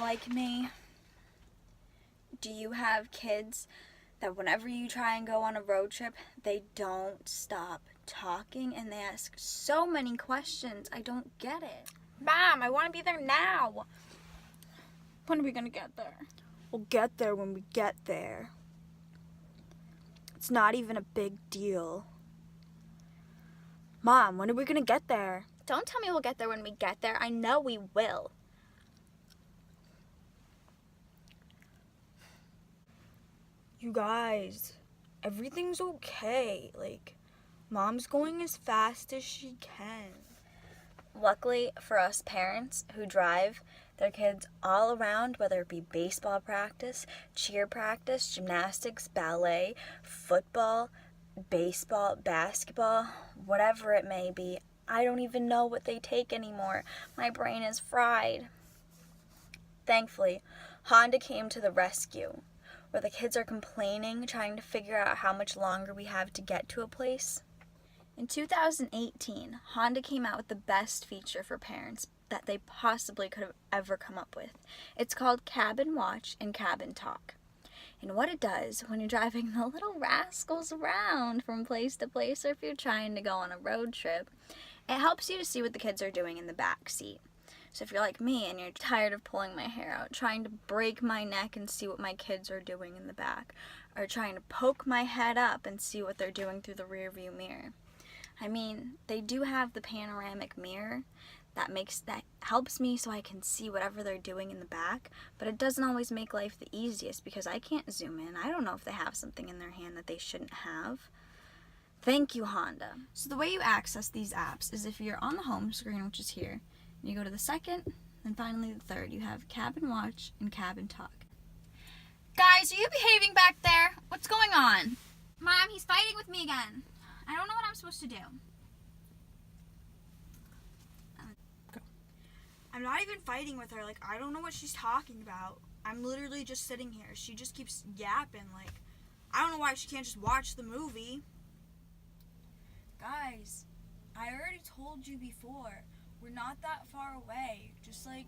like me? Do you have kids that whenever you try and go on a road trip, they don't stop talking and they ask so many questions? I don't get it. Mom, I want to be there now. When are we going to get there? We'll get there when we get there. It's not even a big deal. Mom, when are we going to get there? Don't tell me we'll get there when we get there. I know we will. You guys, everything's okay. Like, Mom's going as fast as she can. Luckily for us parents who drive their kids all around, whether it be baseball practice, cheer practice, gymnastics, ballet, football, baseball, basketball, whatever it may be. I don't even know what they take anymore. My brain is fried. Thankfully, Honda came to the rescue, where the kids are complaining, trying to figure out how much longer we have to get to a place. In 2018, Honda came out with the best feature for parents that they possibly could have ever come up with. It's called Cabin Watch and Cabin Talk. And what it does when you're driving the little rascals around from place to place, or if you're trying to go on a road trip, it helps you to see what the kids are doing in the back seat. So if you're like me and you're tired of pulling my hair out, trying to break my neck and see what my kids are doing in the back, or trying to poke my head up and see what they're doing through the rear view mirror. I mean, they do have the panoramic mirror that helps me so I can see whatever they're doing in the back, but it doesn't always make life the easiest because I can't zoom in. I don't know if they have something in their hand that they shouldn't have. Thank you, Honda. So the way you access these apps is if you're on the home screen, which is here, and you go to the second, and finally the third, you have Cabin Watch and Cabin Talk. Guys, are you behaving back there? What's going on? Mom, he's fighting with me again. I don't know what I'm supposed to do. I'm not even fighting with her. Like, I don't know what she's talking about. I'm literally just sitting here. She just keeps yapping. Like, I don't know why she can't just watch the movie. Guys, I already told you before. We're not that far away. Just, like,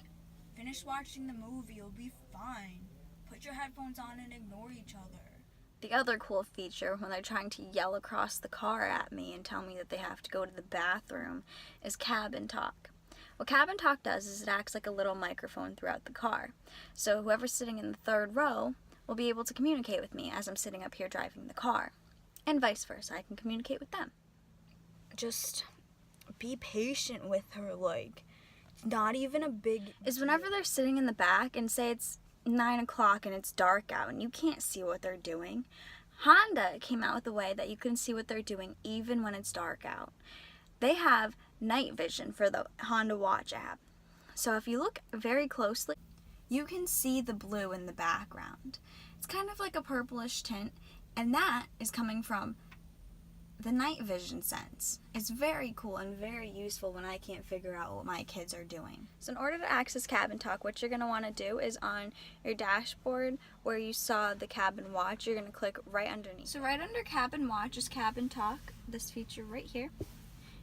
finish watching the movie. You'll be fine. Put your headphones on and ignore each other. The other cool feature when they're trying to yell across the car at me and tell me that they have to go to the bathroom is Cabin Talk. What Cabin Talk does is it acts like a little microphone throughout the car. So whoever's sitting in the third row will be able to communicate with me as I'm sitting up here driving the car. And vice versa, I can communicate with them. Just be patient with her, like, it's not even a big deal. Is whenever they're sitting in the back and say it's 9 o'clock and it's dark out and you can't see what they're doing, Honda came out with a way that you can see what they're doing even when it's dark out. They have night vision for the Honda Watch app. So if you look very closely, you can see the blue in the background. It's kind of like a purplish tint, and that is coming from the night vision sense. It's very cool and very useful when I can't figure out what my kids are doing. So in order to access Cabin Talk, what you're going to want to do is on your dashboard where you saw the Cabin Watch, you're going to click right underneath. So right under Cabin Watch is Cabin Talk, this feature right here.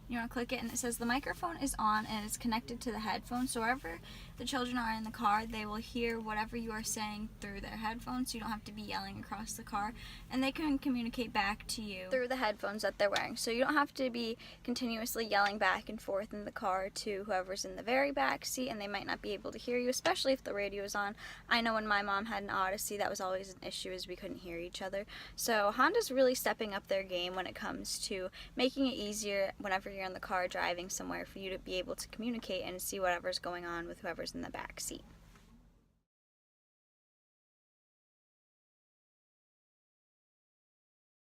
You want to click it and it says the microphone is on and it's connected to the headphones. So wherever the children are in the car, they will hear whatever you are saying through their headphones. So you don't have to be yelling across the car. And they can communicate back to you through the headphones that they're wearing. So you don't have to be continuously yelling back and forth in the car to whoever's in the very back seat, and they might not be able to hear you, especially if the radio is on. I know when my mom had an Odyssey, that was always an issue, is we couldn't hear each other. So Honda's really stepping up their game when it comes to making it easier whenever you're in the car driving somewhere for you to be able to communicate and see whatever's going on with whoever's in the back seat.